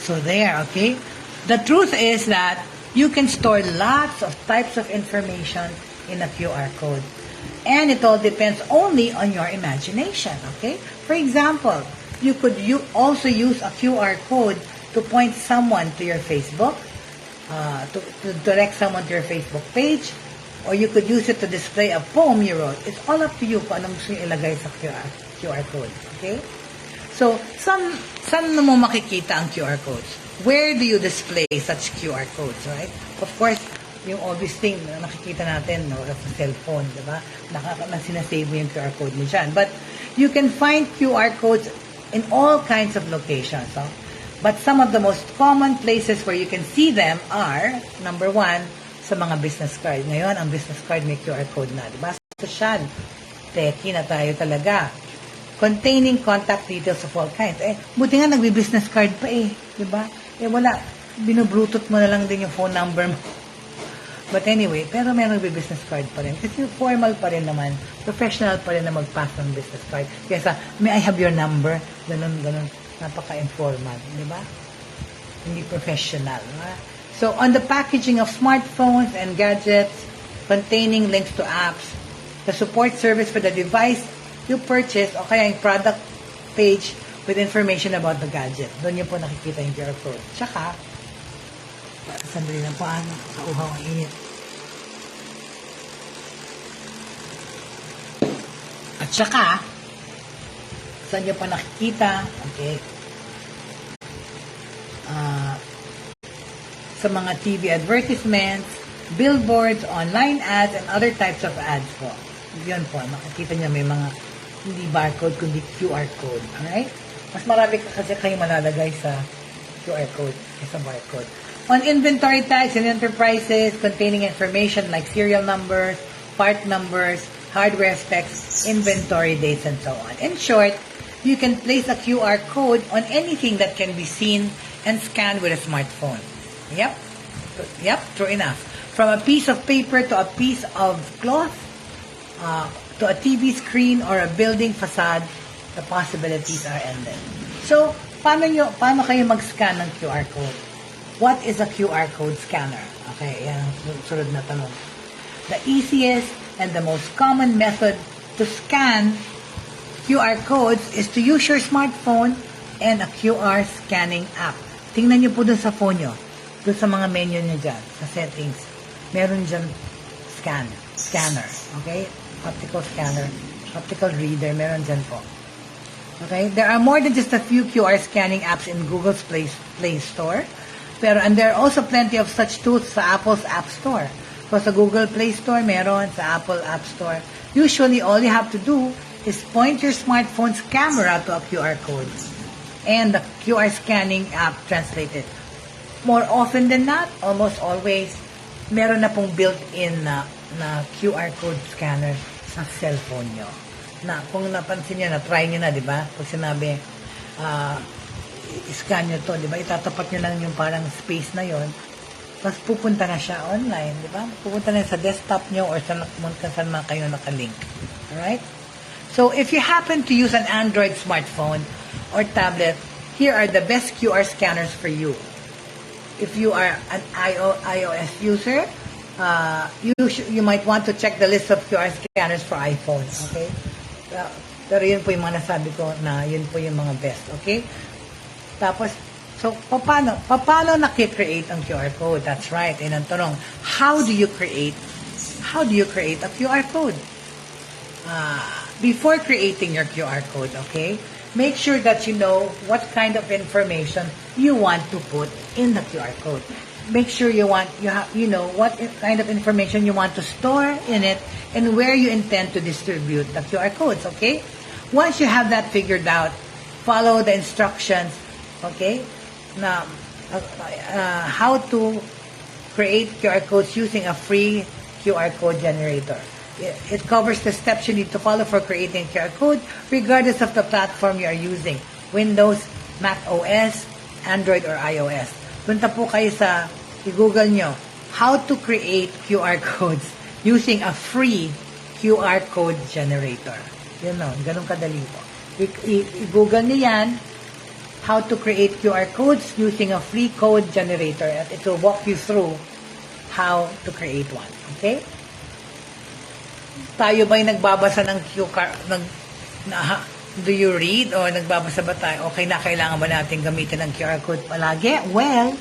So there, okay? The truth is that you can store lots of types of information in a QR code. And it all depends only on your imagination, okay? For example, you could also use a QR code to point someone to your Facebook, to direct someone to your Facebook page, or you could use it to display a poem you wrote. It's all up to you kung anong gusto yung ilagay sa QR code, okay? So, saan mo makikita ang QR codes? Where do you display such QR codes, right? Of course, yung obvious thing na nakikita natin, no, sa cellphone, di ba? Sinasave mo yung QR code mo dyan. But you can find QR codes in all kinds of locations. So. But some of the most common places where you can see them are, number one, sa mga business card. Ngayon, ang business card may QR code na, di ba? Social. Techie na tayo talaga. Containing contact details of all kinds. Buti nga nagbi-business card pa di ba? Wala. Binublutot mo na lang din yung phone number mo. But anyway, pero may nagbi-business card pa rin. Kasi formal pa rin naman. Professional pa rin na mag-pass ng business card. Kaya may I have your number? Ganun. Napaka-informal. Di ba? Hindi professional. So, on the packaging of smartphones and gadgets containing links to apps, the support service for the device you purchase o kaya yung product page with information about the gadget. Doon nyo po nakikita yung QR code. Tsaka, sandali lang po, kauhaw ang init. At tsaka, saan nyo pa nakikita, okay, sa mga TV advertisements, billboards, online ads, and other types of ads po. Yun po, makikita nyo may mga hindi barcode, kundi QR code. Alright? Mas marami kasi kayo malalagay sa QR code sa barcode. On inventory tags and enterprises containing information like serial numbers, part numbers, hardware specs, inventory dates, and so on. In short, you can place a QR code on anything that can be seen and scanned with a smartphone. Yep, true enough. From a piece of paper to a piece of cloth, to a TV screen or a building facade, the possibilities are endless. So, paano kayo mag-scan ng QR code? What is a QR code scanner? Okay, yan ang sunod na tanong. The easiest and the most common method to scan QR codes is to use your smartphone and a QR scanning app. Tingnan nyo po dun sa phone nyo. Dun sa mga menu nyo dyan, sa settings. Meron dyan scanner. Okay? Optical scanner, optical reader, meron dyan po. Okay? There are more than just a few QR scanning apps in Google's Play Store. And there are also plenty of such tools sa Apple's App Store. So sa Google Play Store, meron. Sa Apple App Store. Usually, all you have to do is point your smartphone's camera to a QR code. And the QR scanning app translated. More often than not, almost always, meron na pong built-in na QR code scanner sa cellphone nyo. Na kung napansin nyo, na-try nyo na, di ba? Pag sinabi, scan nyo to, di ba? Itatapat nyo lang yung parang space na yon, tapos pupunta na siya online, di ba? Pupunta na sa desktop nyo or sa saan man kayo nakalink. Alright? So, if you happen to use an Android smartphone or tablet, here are the best QR scanners for you. If you are an iOS user, you might want to check the list of QR scanners for iPhone. Okay? Pero yun po yung mga nasabi ko na yun po yung mga best. Okay? Tapos, so, paano nakikreate ang QR code? That's right. Yan ang tanong. How do you create a QR code? Before creating your QR code, okay, make sure that you know what kind of information you want to put in the QR code. Make sure you know what kind of information you want to store in it and where you intend to distribute the QR codes, okay? Once you have that figured out, follow the instructions, okay, na how to create QR codes using a free QR code generator. It covers the steps you need to follow for creating a QR code, regardless of the platform you are using. Windows, Mac OS, Android, or iOS. Punta po kayo sa, i-google nyo, how to create QR codes using a free QR code generator. Yun o, ganun kadali po. I-google nyo yan, how to create QR codes using a free code generator, at it will walk you through how to create one. Okay? Tayo ba'y nagbabasa ng QR, do you read or nagbabasa ba tayo? Okay na, kailangan ba natin gamitin ng QR code palagi? Well,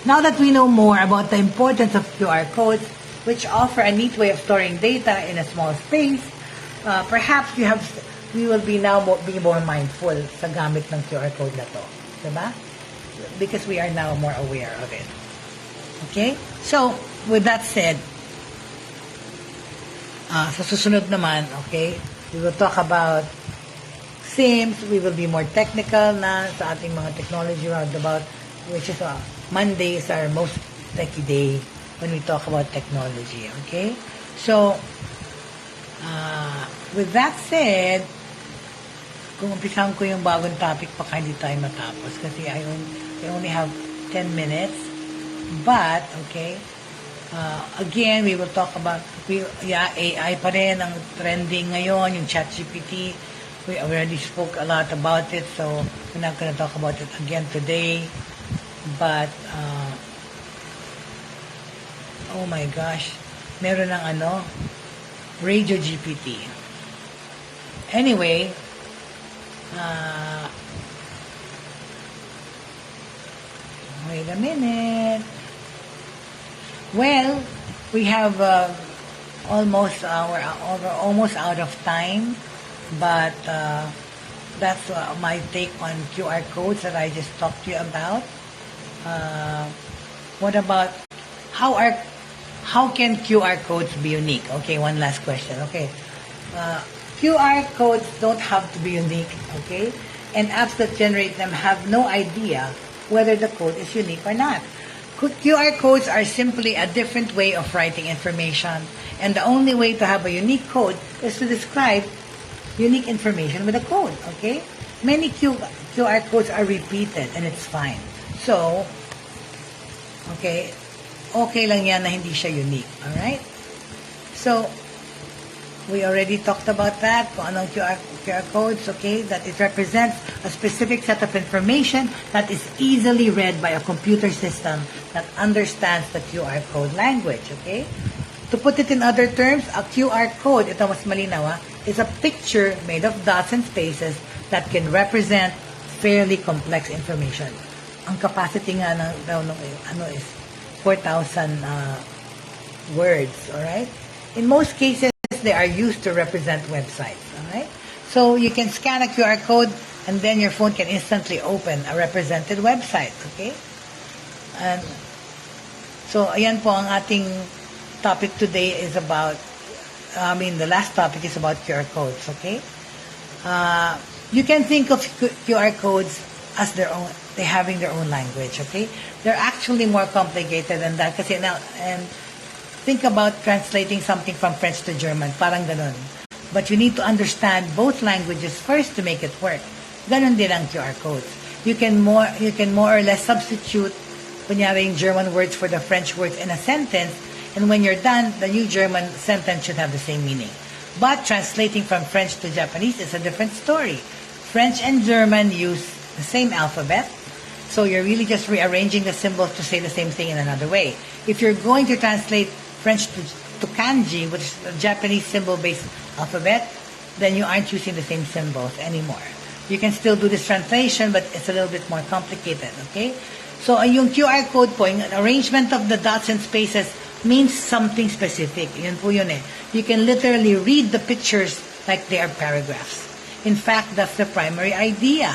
now that we know more about the importance of QR codes, which offer a neat way of storing data in a small space, perhaps we will be more mindful sa gamit ng QR code na to. Diba? Because we are now more aware of it. Okay? So, with that said, sa susunod naman, okay, we will talk about SIMs. We will be more technical na sa ating mga technology roundabout, which is Monday is our most techy day when we talk about technology. Okay? So, with that said, kung umpisahan ko yung bagong topic, baka hindi tayo matapos kasi I only have 10 minutes. But, okay, again, we will talk about AI pa rin ang trending ngayon, yung ChatGPT. We already spoke a lot about it, so we're not going to talk about it again today. But, oh my gosh, meron ng Radio GPT. Anyway, wait a minute. Well, we have almost out of time, but that's my take on QR codes that I just talked to you about. What about how can QR codes be unique? Okay, one last question. Okay, QR codes don't have to be unique. Okay, and apps that generate them have no idea whether the code is unique or not. QR codes are simply a different way of writing information, and the only way to have a unique code is to describe unique information with a code, okay? Many QR codes are repeated, and it's fine. So, okay lang yan na hindi siya unique, alright? So, we already talked about that, kung anong QR codes, okay, that it represents a specific set of information that is easily read by a computer system that understands the QR code language, okay? To put it in other terms, a QR code, ito mas malinaw, is a picture made of dots and spaces that can represent fairly complex information. Ang capacity nga is 4,000 words, alright? In most cases, they are used to represent websites, alright? So, you can scan a QR code and then your phone can instantly open a represented website, okay? And so, ayan po ang ating topic today is about, the last topic is about QR codes, okay? You can think of QR codes as their own, they having their own language, okay? They're actually more complicated than that kasi now, and think about translating something from French to German, parang ganun. But you need to understand both languages first to make it work. Ganun din ang QR codes. You can more or less substitute kunyari yung German words for the French words in a sentence, and when you're done, the new German sentence should have the same meaning. But translating from French to Japanese is a different story. French and German use the same alphabet, so you're really just rearranging the symbols to say the same thing in another way. If you're going to translate French to kanji, which is a Japanese symbol-based alphabet, then you aren't using the same symbols anymore. You can still do this translation, but it's a little bit more complicated, okay? So, yung QR code po, yung arrangement of the dots and spaces means something specific. Yun po yun eh. You can literally read the pictures like they are paragraphs. In fact, that's the primary idea.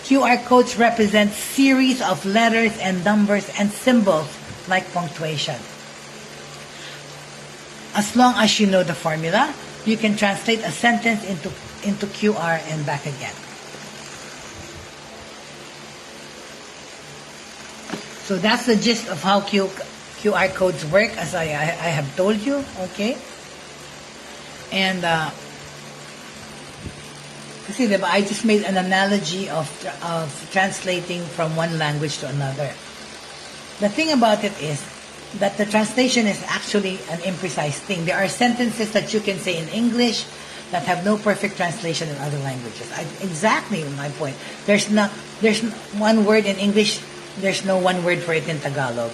QR codes represent series of letters and numbers and symbols like punctuation. As long as you know the formula, you can translate a sentence into QR and back again. So that's the gist of how QR codes work, as I have told you, okay? And kasi diba, I just made an analogy of translating from one language to another. The thing about it is that the translation is actually an imprecise thing. There are sentences that you can say in English that have no perfect translation in other languages. Exactly my point. There's one word in English, there's no one word for it in Tagalog.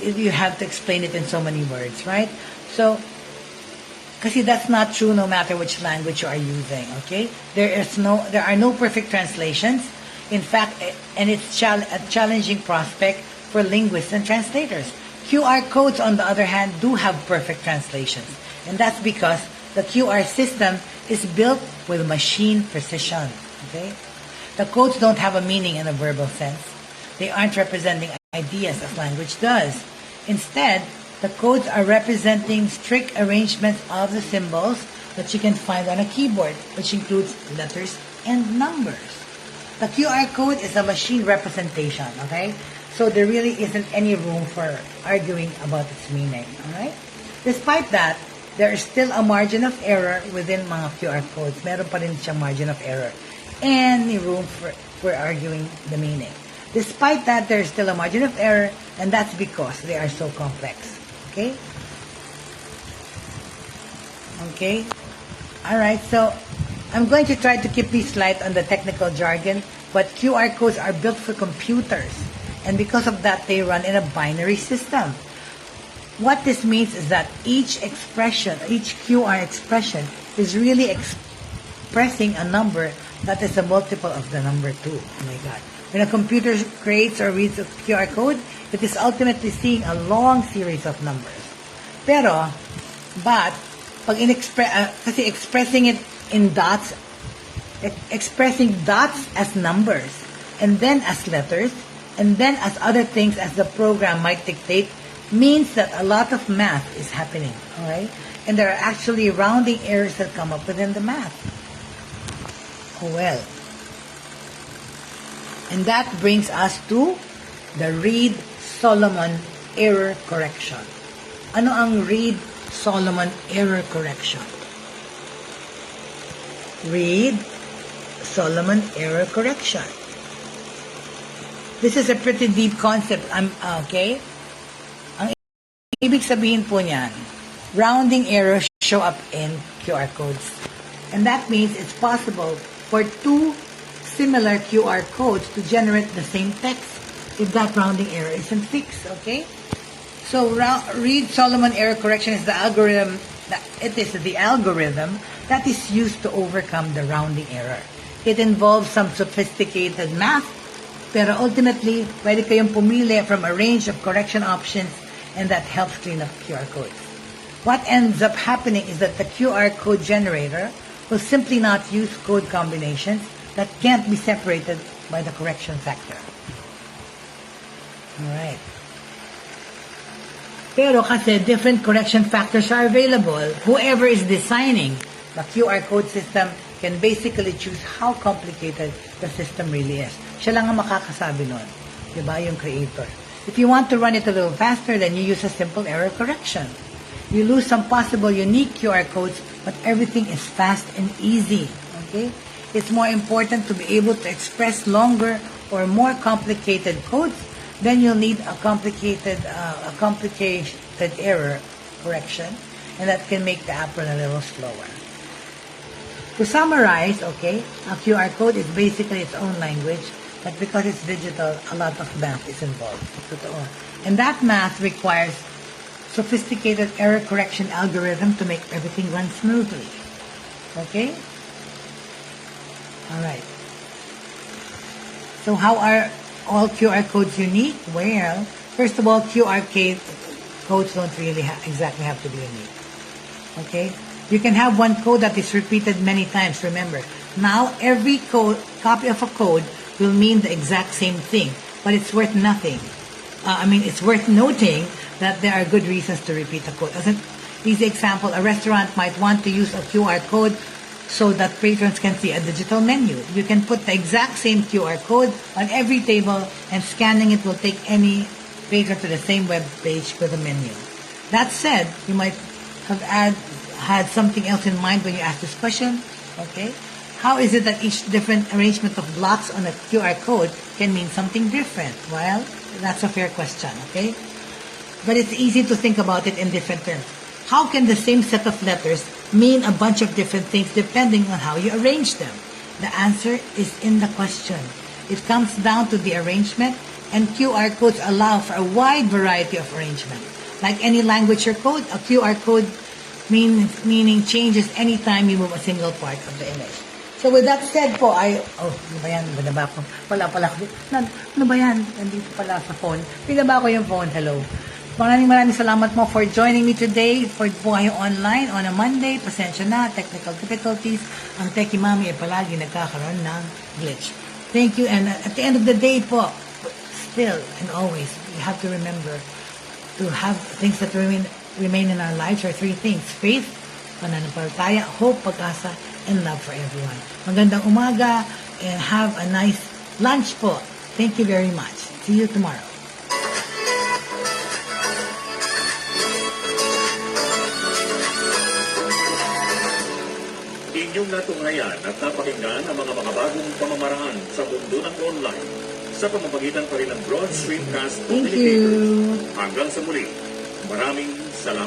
You have to explain it in so many words, right? So, kasi that's not true no matter which language you are using, okay? There are no perfect translations. In fact, and it's a challenging prospect for linguists and translators. QR codes, on the other hand, do have perfect translations. And that's because the QR system is built with machine precision, okay? The codes don't have a meaning in a verbal sense. They aren't representing ideas as language does. Instead, the codes are representing strict arrangements of the symbols that you can find on a keyboard, which includes letters and numbers. The QR code is a machine representation, okay? So there really isn't any room for arguing about its meaning, alright? Despite that, there is still a margin of error within mga QR codes. Meron pa rin siyang margin of error. Any room for arguing the meaning. Despite that, there is still a margin of error, and that's because they are so complex. Okay? Okay? Alright, so I'm going to try to keep this light on the technical jargon, but QR codes are built for computers, and because of that, they run in a binary system. What this means is that each QR expression is really expressing a number that is a multiple of the number 2. Oh my God. When a computer creates or reads a QR code, it is ultimately seeing a long series of numbers. But pag kasi expressing it in dots, expressing dots as numbers, and then as letters, and then as other things as the program might dictate, means that a lot of math is happening, alright? And there are actually rounding errors that come up within the math. Well, and that brings us to the read Reed-Solomon error correction. Ano ang Reed-Solomon error correction? Reed-Solomon error correction. This is a pretty deep concept. Okay? Ang ibig sabihin po niyan, rounding errors show up in QR codes. And that means it's possible for two similar QR codes to generate the same text if that rounding error isn't fixed, okay? So Reed-Solomon error correction is the algorithm that is used to overcome the rounding error. It involves some sophisticated math, pero ultimately, pwede kayong pumili from a range of correction options, and that helps clean up QR codes. What ends up happening is that the QR code generator will simply not use code combinations that can't be separated by the correction factor. Alright. Pero kasi different correction factors are available, whoever is designing the QR code system can basically choose how complicated the system really is. Siya lang ang makakasabi nun. Diba? Yung creator. If you want to run it a little faster, then you use a simple error correction. You lose some possible unique QR codes, but everything is fast and easy. Okay? It's more important to be able to express longer or more complicated codes. Then you'll need a complicated error correction, and that can make the app run a little slower. To summarize, okay, a QR code is basically its own language, but because it's digital, a lot of math is involved. And that math requires sophisticated error correction algorithm to make everything run smoothly. Okay? Alright. So how are all QR codes unique? Well, first of all, QR codes don't really exactly have to be unique. Okay? You can have one code that is repeated many times, remember. Now, every copy of a code will mean the exact same thing, but it's worth nothing. It's worth noting that there are good reasons to repeat a code. As an easy example, a restaurant might want to use a QR code so that patrons can see a digital menu. You can put the exact same QR code on every table, and scanning it will take any patron to the same web page with a menu. That said, you might have had something else in mind when you asked this question. Okay? How is it that each different arrangement of blocks on a QR code can mean something different? Well, that's a fair question, okay? But it's easy to think about it in different terms. How can the same set of letters mean a bunch of different things depending on how you arrange them? The answer is in the question. It comes down to the arrangement, and QR codes allow for a wide variety of arrangement. Like any language or code, a QR code meaning changes anytime you move a single part of the image. So with that said po, ano ba yan? Binaba ko. Wala pala. Ano ba yan? Nandito pala sa phone. Binaba ko yung phone. Hello. Maraming salamat mo for joining me today for Buhay Online on a Monday. Pasensya na, technical difficulties. Ang Techiemommy ay palagi nagkakaroon ng glitch. Thank you, and at the end of the day po, still and always, we have to remember to have things that remain in our lives are three things: faith, pananampalataya, hope, pag-asa, and love for everyone. Magandang umaga, and have a nice lunch po. Thank you very much. See you tomorrow. Inyong natunghayan at napakinggan ang mga makabagong pamamaraan sa mundo ng online sa pamamagitan pa rin ng Broad Stream Cast Communicators. Thank you. Hanggang sa muli, maraming